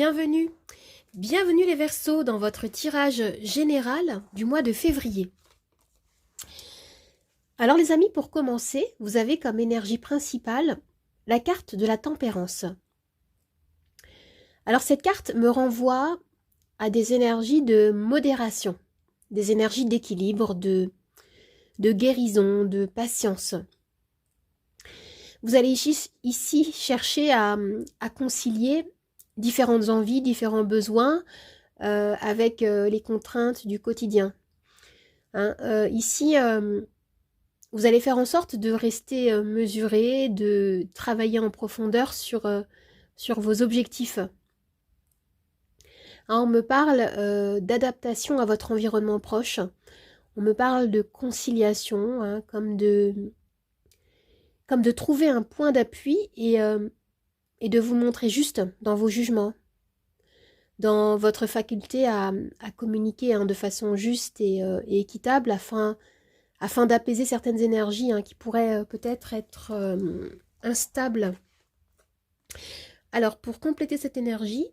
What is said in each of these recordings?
bienvenue. Bienvenue les Verseaux dans votre tirage général du mois de février. Alors les amis, pour commencer, vous avez comme énergie principale la carte de la tempérance. Alors cette carte me renvoie à des énergies de modération, des énergies d'équilibre, de guérison, de patience. Vous allez ici chercher à concilier différentes envies, différents besoins avec les contraintes du quotidien. Ici, vous allez faire en sorte de rester mesuré, de travailler en profondeur sur vos objectifs. On me parle d'adaptation à votre environnement proche. On me parle de conciliation, comme de trouver un point d'appui et de vous montrer juste dans vos jugements, dans votre faculté à communiquer de façon juste et équitable afin d'apaiser certaines énergies qui pourraient peut-être être instables. Alors, pour compléter cette énergie,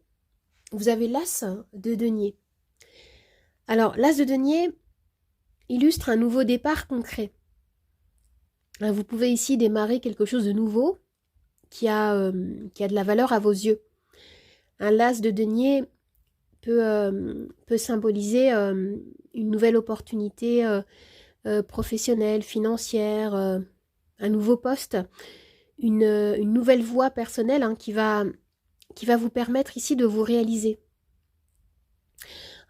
vous avez l'As de denier. Alors, l'As de denier illustre un nouveau départ concret. Vous pouvez ici démarrer quelque chose de nouveau qui a de la valeur à vos yeux. Un l'As de denier peut symboliser une nouvelle opportunité professionnelle, financière, un nouveau poste, une nouvelle voie personnelle qui va vous permettre ici de vous réaliser.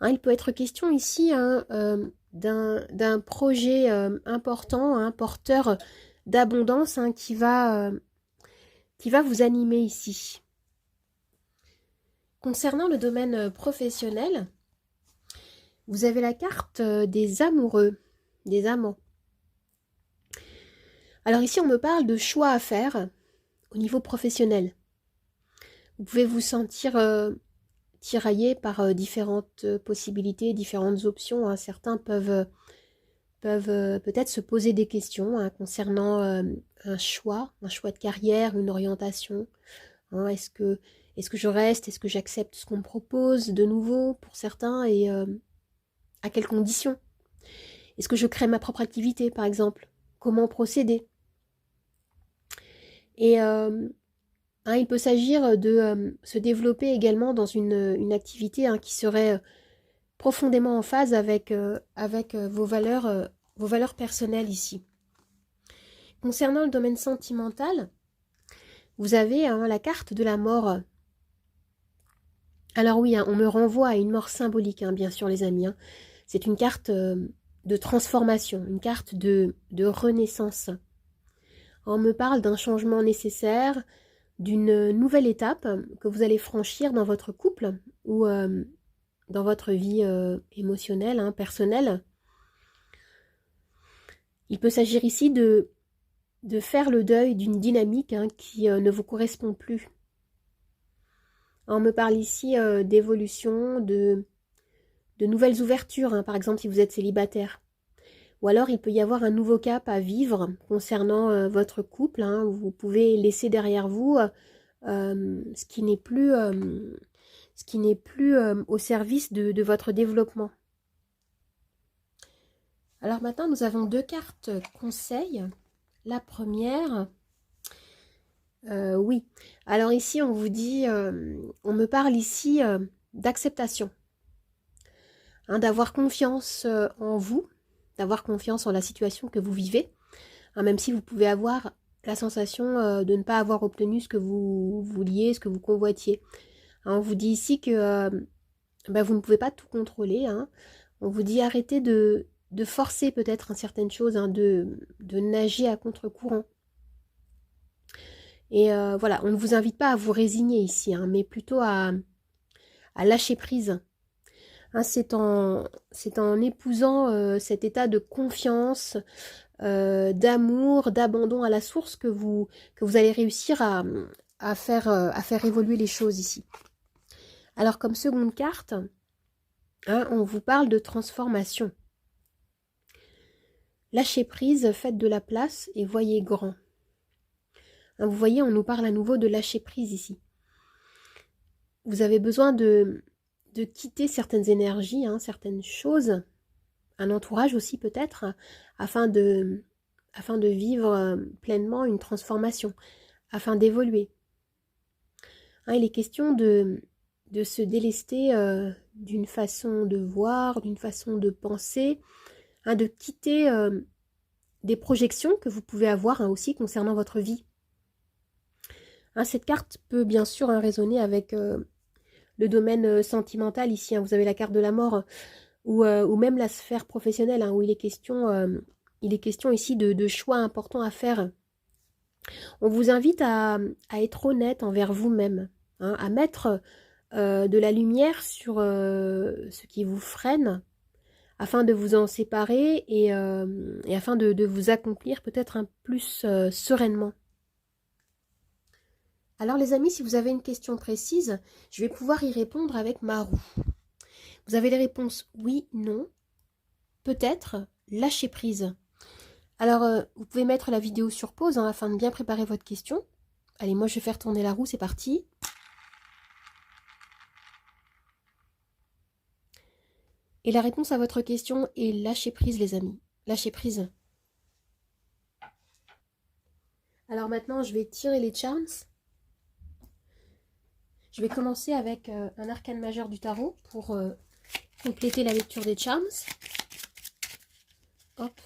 Il peut être question ici d'un projet important, porteur d'abondance qui va vous animer ici. Concernant le domaine professionnel, vous avez la carte des amoureux, des amants. Alors ici, on me parle de choix à faire au niveau professionnel. Vous pouvez vous sentir tiraillé par différentes possibilités, différentes options. Certains peuvent peut-être se poser des questions concernant un choix de carrière, une orientation. Est-ce que je reste? Est-ce que j'accepte ce qu'on me propose de nouveau pour certains et à quelles conditions? Est-ce que je crée ma propre activité, par exemple? Comment procéder? Et il peut s'agir de se développer également dans une activité qui serait profondément en phase avec vos valeurs personnelles ici. Concernant le domaine sentimental, vous avez la carte de la mort. Alors oui, on me renvoie à une mort symbolique, bien sûr les amis. C'est une carte de transformation, une carte de renaissance. On me parle d'un changement nécessaire, d'une nouvelle étape que vous allez franchir dans votre couple ou dans votre vie émotionnelle, personnelle. Il peut s'agir ici de faire le deuil d'une dynamique qui ne vous correspond plus. On me parle ici d'évolution, de nouvelles ouvertures, par exemple si vous êtes célibataire. Ou alors il peut y avoir un nouveau cap à vivre concernant votre couple. Où vous pouvez laisser derrière vous ce qui n'est plus au service de votre développement. Alors maintenant, nous avons deux cartes conseils. La première, oui. Alors ici, on vous dit, on me parle ici d'acceptation. D'avoir confiance en vous, d'avoir confiance en la situation que vous vivez, même si vous pouvez avoir la sensation de ne pas avoir obtenu ce que vous vouliez, ce que vous convoitiez. On vous dit ici que vous ne pouvez pas tout contrôler. On vous dit arrêtez de forcer peut-être certaines choses, de nager à contre-courant. Et voilà, on ne vous invite pas à vous résigner ici, mais plutôt à lâcher prise. C'est en épousant cet état de confiance, d'amour, d'abandon à la source que vous allez réussir à faire évoluer les choses ici. Alors comme seconde carte, on vous parle de transformation. Lâchez prise, faites de la place et voyez grand. Vous voyez, on nous parle à nouveau de lâcher prise ici. vous avez besoin de quitter certaines énergies, hein, certaines choses, un entourage aussi peut-être, afin de vivre pleinement une transformation, afin d'évoluer. Hein, il est question de se délester d'une façon de voir, d'une façon de penser, hein, de quitter des projections que vous pouvez avoir hein, aussi concernant votre vie. Hein, cette carte peut bien sûr hein, résonner avec le domaine sentimental ici. Hein, vous avez la carte de la mort ou même la sphère professionnelle hein, où il est question ici de choix importants à faire. On vous invite à être honnête envers vous-même, hein, à mettre de la lumière sur ce qui vous freine afin de vous en séparer et afin de vous accomplir peut-être un plus sereinement. Alors les amis, si vous avez une question précise, je vais pouvoir y répondre avec ma roue. Vous avez les réponses oui, non, peut-être, lâcher prise. Alors vous pouvez mettre la vidéo sur pause hein, afin de bien préparer votre question. Allez, moi je vais faire tourner la roue, c'est parti. Et la réponse à votre question est lâcher prise les amis, lâcher prise. Alors maintenant je vais tirer les charms. Je vais commencer avec un arcane majeur du tarot pour compléter la lecture des charms. Hop.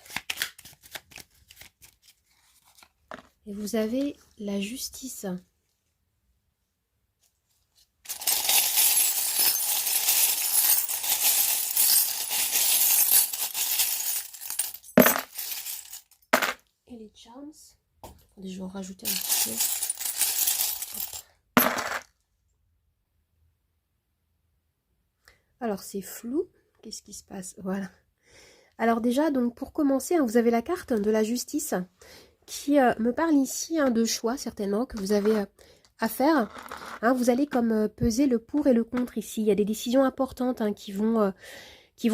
Et vous avez la justice. Et les charms. Attendez, je vais en rajouter un petit peu. Alors c'est flou, qu'est-ce qui se passe? Voilà. Alors déjà, donc pour commencer, hein, vous avez la carte de la justice qui me parle ici hein, de choix certainement que vous avez à faire. Hein, vous allez comme peser le pour et le contre ici. Il y a des décisions importantes hein, qui vont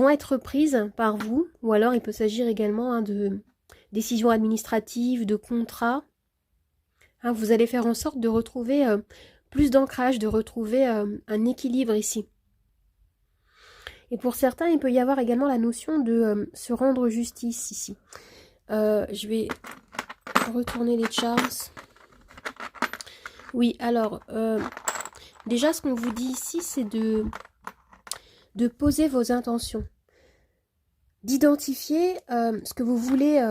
être prises par vous. Ou alors il peut s'agir également hein, de décisions administratives, de contrats. Hein, vous allez faire en sorte de retrouver plus d'ancrage, de retrouver un équilibre ici. Et pour certains, il peut y avoir également la notion de se rendre justice ici. Je vais retourner les charms. Oui, alors, déjà ce qu'on vous dit ici, c'est de poser vos intentions. D'identifier ce que vous voulez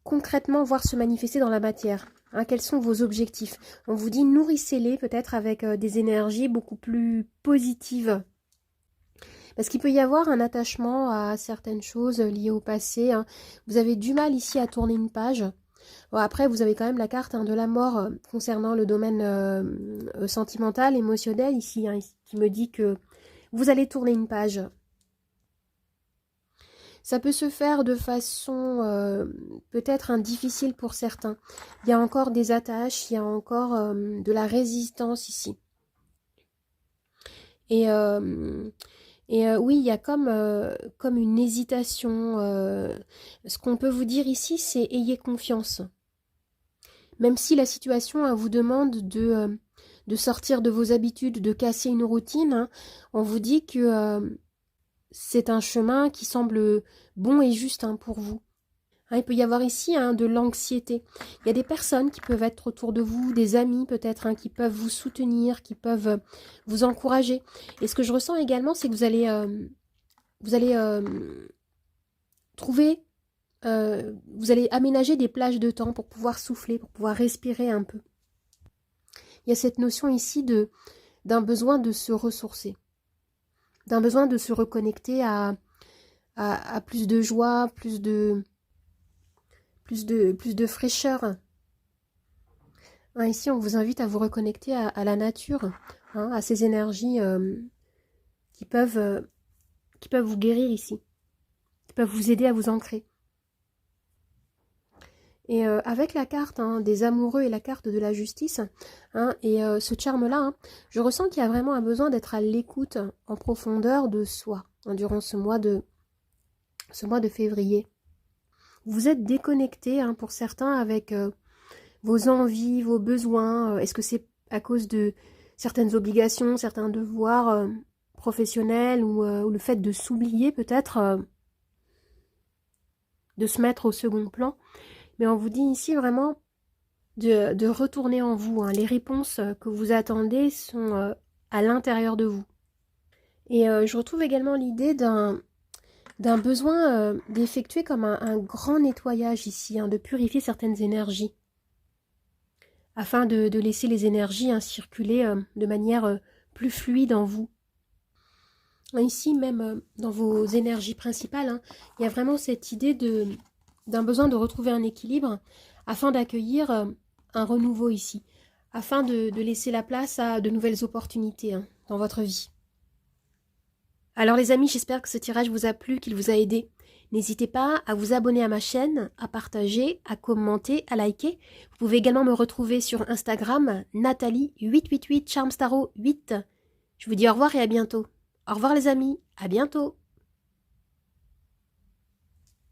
concrètement voir se manifester dans la matière. Hein, quels sont vos objectifs? On vous dit nourrissez-les peut-être avec des énergies beaucoup plus positives. Parce qu'il peut y avoir un attachement à certaines choses liées au passé. Hein. Vous avez du mal ici à tourner une page. Bon, après, vous avez quand même la carte hein, de la mort concernant le domaine sentimental, émotionnel ici, hein, qui me dit que vous allez tourner une page. Ça peut se faire de façon peut-être difficile pour certains. Il y a encore des attaches, il y a encore de la résistance ici. Et oui, il y a comme une hésitation. Ce qu'on peut vous dire ici, c'est ayez confiance. Même si la situation hein, vous demande de sortir de vos habitudes, de casser une routine, hein, on vous dit que c'est un chemin qui semble bon et juste hein, pour vous. Hein, il peut y avoir ici hein, de l'anxiété. Il y a des personnes qui peuvent être autour de vous, des amis peut-être, hein, qui peuvent vous soutenir, qui peuvent vous encourager. Et ce que je ressens également, c'est que vous allez trouver, vous allez aménager des plages de temps pour pouvoir souffler, pour pouvoir respirer un peu. Il y a cette notion ici d'un besoin de se ressourcer, d'un besoin de se reconnecter à plus de joie, plus de fraîcheur. Hein, ici, on vous invite à vous reconnecter à la nature, hein, à ces énergies qui peuvent vous guérir ici, qui peuvent vous aider à vous ancrer. Et avec la carte hein, des amoureux et la carte de la justice, hein, et ce charme-là, hein, je ressens qu'il y a vraiment un besoin d'être à l'écoute en profondeur de soi hein, durant ce mois de février. Vous êtes déconnecté hein, pour certains avec vos envies, vos besoins. Est-ce que c'est à cause de certaines obligations, certains devoirs professionnels ou le fait de s'oublier peut-être, de se mettre au second plan. Mais on vous dit ici vraiment de retourner en vous. Hein. Les réponses que vous attendez sont à l'intérieur de vous. Et je retrouve également l'idée d'un besoin d'effectuer comme un grand nettoyage ici, hein, de purifier certaines énergies, afin de laisser les énergies circuler de manière plus fluide en vous. Ici, même dans vos énergies principales, hein, il y a vraiment cette idée d'un besoin de retrouver un équilibre afin d'accueillir un renouveau ici, afin de laisser la place à de nouvelles opportunités dans votre vie. Alors les amis, j'espère que ce tirage vous a plu, qu'il vous a aidé. N'hésitez pas à vous abonner à ma chaîne, à partager, à commenter, à liker. Vous pouvez également me retrouver sur Instagram, Nathalie888 Charmstaro8. Je vous dis au revoir et à bientôt. Au revoir les amis, à bientôt.